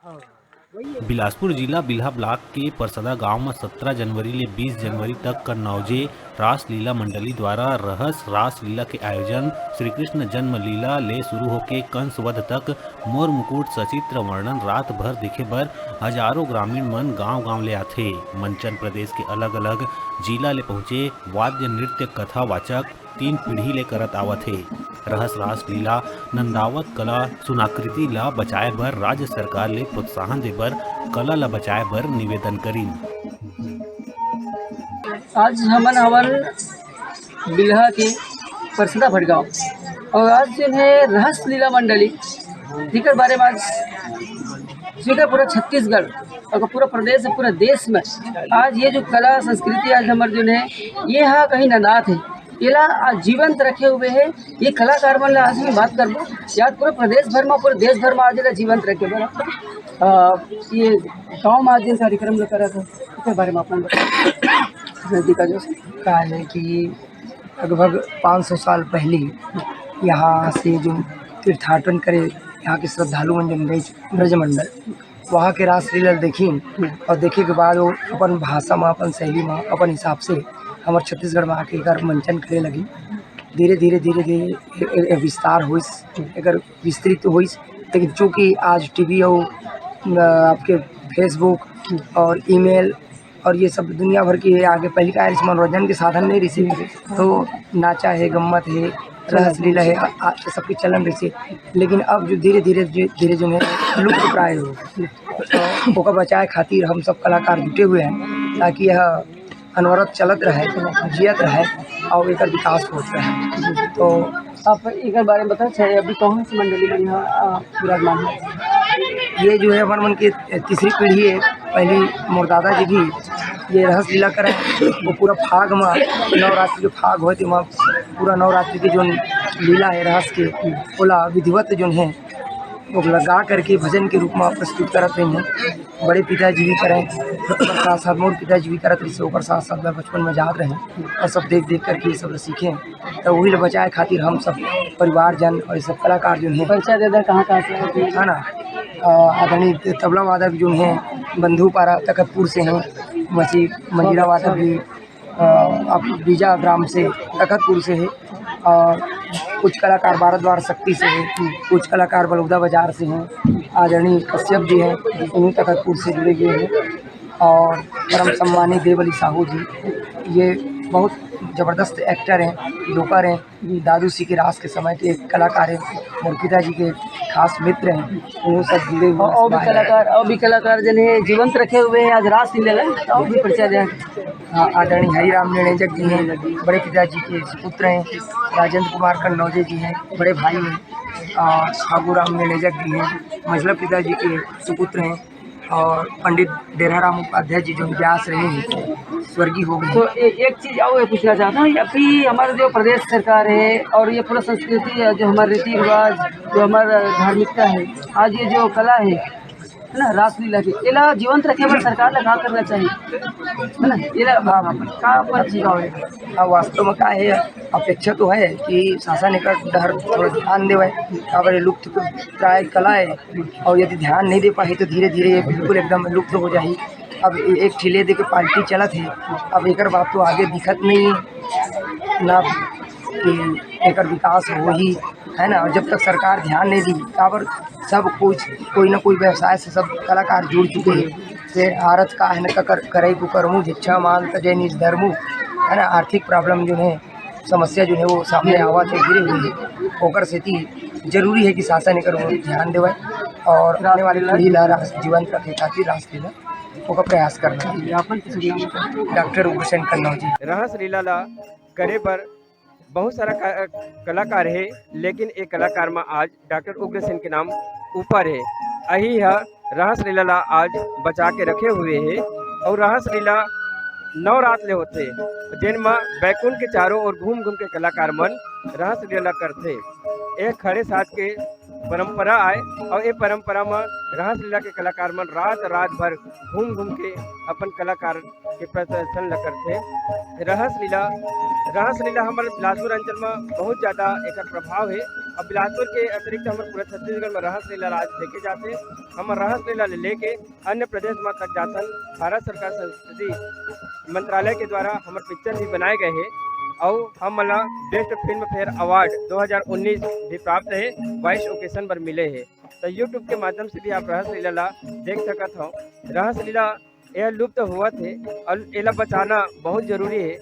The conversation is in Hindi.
बिलासपुर जिला बिल्हा ब्लॉक के परसदा गांव में 17 जनवरी ले 20 जनवरी तक कन्नौजे रासलीला मंडली द्वारा रहस रासलीला के आयोजन श्री कृष्ण जन्म लीला ले शुरू होके कंस वध तक मोर मुकुट सचित्र वर्णन रात भर देखे बर हजारों ग्रामीण मन गांव-गांव ले आथे। मंचन प्रदेश के अलग अलग जिला ले पहुंचे वाद्य नृत्य कथा वाचक 3 पीढ़ी ले करत आवत हे। रहस रास लीला नंदावत कला सुनाकृति ला बचाए बर राज्य सरकार ले प्रोत्साहन दे बर कला ला बचाए बर निवेदन करीन। आज हमन हवन बिल्हा के परसदा भटगांव और आज जो है रहस लीला मंडली जेकर बारे में आज जेकर पूरा छत्तीसगढ़ और पूरा प्रदेश पूरा देश में आज ये जो कला संस्कृति आज हमारे जो है ये हाँ कहीं ननाथ है येला आज जीवंत रखे हुए है। ये कलाकार मन आज मैं बात करबो याद पूरा प्रदेश भर में पूरे देश भर में आज जीवंत रखे ये गाँव में आज कार्यक्रम जो करा था इसके बारे में अपन देखा जो कहा है कि लगभग 500 साल पहले यहाँ से जो तीर्थाटन करे यहाँ के श्रद्धालु मन जो ब्रजमंडल वहाँ के रासलीला देखी और देखे के बाद वो अपन भाषा में अपन शैली में अपन हिसाब से हमारे छत्तीसगढ़ में आके एक मंचन करे लगी। धीरे धीरे विस्तार हुई एक विस्तृत हुई। लेकिन चूँकि आज टीवी और आपके फेसबुक और ईमेल और ये सब दुनिया भर की है आगे पहले का इस मनोरंजन के साधन नहीं रही तो नाचा है गम्मत है रहस लीला है सबकी चलन रही। लेकिन अब जो धीरे धीरे जो है लुप्त प्राय हो तो बचाए खातिर हम सब कलाकार जुटे हुए हैं ताकि यह अनवरत चलत रहे जियत रहे और एक विकास होता रहे। तो आप एक बारे में बता चाहिए अभी कौन सी मंडली में यहाँ विराजमान है? ये जो है हमारे मन की तीसरी पीढ़ी है। पहली मोर दादा जी भी ये रहस लीला करें वो पूरा फाग में नवरात्रि के फाग होते वहाँ पूरा नवरात्रि की जो लीला है रहस के ओला विधिवत जो है वो लगा करके भजन के रूप में प्रस्तुत करते हैं। बड़े पिताजी भी करें साथ साथ मोर पिताजी भी करते रहे साथ साथ में बचपन में जात रहे और सब देख करके ये सब सीखें तो वही बचाए खातिर हम सब परिवारजन और ये सब कलाकार जो हैं परिचय दे दें कहाँ से है ना। आदरणीय तबला वादक जो हैं बंधु पारा तखतपुर से हैं। वैसे मंजीरा वादक भी आप बीजा ग्राम से तखतपुर से है। और कुछ कलाकार भारतद्वार शक्ति से हैं, कुछ कलाकार बलौदा बाजार से हैं। आदरणीय कश्यप जी हैं उन्हीं तखतपुर से जुड़े हुए हैं। और परम सम्मानित देवली साहू जी ये बहुत ज़बरदस्त एक्टर हैं जोकर हैं। दादू सी के रास के समय के एक कलाकार हैं और पिताजी के खास मित्र हैं उन्होंने सब जुड़े हुए और भी कलाकार जिन्हें जीवंत रखे हुए हैं आज रास लीला और भी परिचय दें। आदरणीय हरिराम निर्णयजक जी हैं बड़े पिताजी के सुपुत्र हैं। राजेंद्र कुमार कन्नौजे जी हैं बड़े भाई हैं। और फागूराम निर्णयजक जी हैं मझला पिताजी के सुपुत्र हैं। और पंडित डेराराम उपाध्याय जी जो व्यास रहे हैं स्वर्गीय हो गए। तो एक चीज़ और पूछना चाहता हूँ अभी हमारा जो प्रदेश सरकार है और ये पूरा संस्कृति है जो हमारे रीति रिवाज जो हमारा धार्मिकता है आज ये जो कला है ना रासलीला की इला जीवंत रखे पर सरकार लगा करना चाहिए है ना। इला हाँ वास्तव में क्या है अपेक्षा तो है कि शासन एक डर थोड़ा ध्यान देवे अगर लुप्त प्राय कला है और यदि ध्यान नहीं दे पाए तो धीरे धीरे ये बिल्कुल एकदम लुप्त हो जाए। अब एक ठिले दे के पार्टी चलत है अब एक बात तो आगे दिखत नहीं ना कि एक विकास हो ही है ना। और जब तक सरकार ध्यान नहीं दी काबर सब कुछ कोई ना कोई व्यवसाय से सब कलाकार जुड़ चुके हैं। फिर आरत का है न करे कुकर्मू जिच्छा मान तजय निज धर्मू है ना। आर्थिक प्रॉब्लम जो है समस्या जो है वो सामने आवा थे गिरे हुए है होकर से जरूरी है कि शासन एक ध्यान देवे और आने वाली पीढ़ी ला जीवंत रखे खातिर रासलीला का प्रयास करना। डॉक्टर उग्रसेन कन्नौजी। रहस लीला ला करे पर बहुत सारा कलाकार है लेकिन एक कलाकार में आज डॉक्टर उग्रसेन के नाम ऊपर है। यही है रहस लीला ला आज बचा के रखे हुए है। और रहस लीला 9 रात ले होते जिनमें बैकुंठ के चारों ओर घूम घूम के कलाकार मन रहस लीला करते। एक खड़े साथ के परंपरा आए और ये परंपरा में रहस लीला के कलाकार मन रात भर घूम घूम के अपन कलाकार के प्रदर्शन ल करते। रहस लीला हमारे बिलासपुर अंचल में बहुत ज़्यादा एक प्रभाव है और बिलासपुर के अतिरिक्त हमारे पूरे छत्तीसगढ़ में रहस लीला आज देखे जाते। हम रहस लीला लेके अन्य प्रदेश में तक जातन। भारत सरकार संस्कृति मंत्रालय के द्वारा हमारे पिक्चर भी बनाए गए हैं और हम मला बेस्ट फिल्म फेयर अवार्ड 2019 भी प्राप्त है 22 ओकेशन पर मिले हैं। तो यूट्यूब के माध्यम से भी आप रहस लीला देख सकत हो। रहस लीला यह लुप्त हुआ थे और एला बचाना बहुत जरूरी है।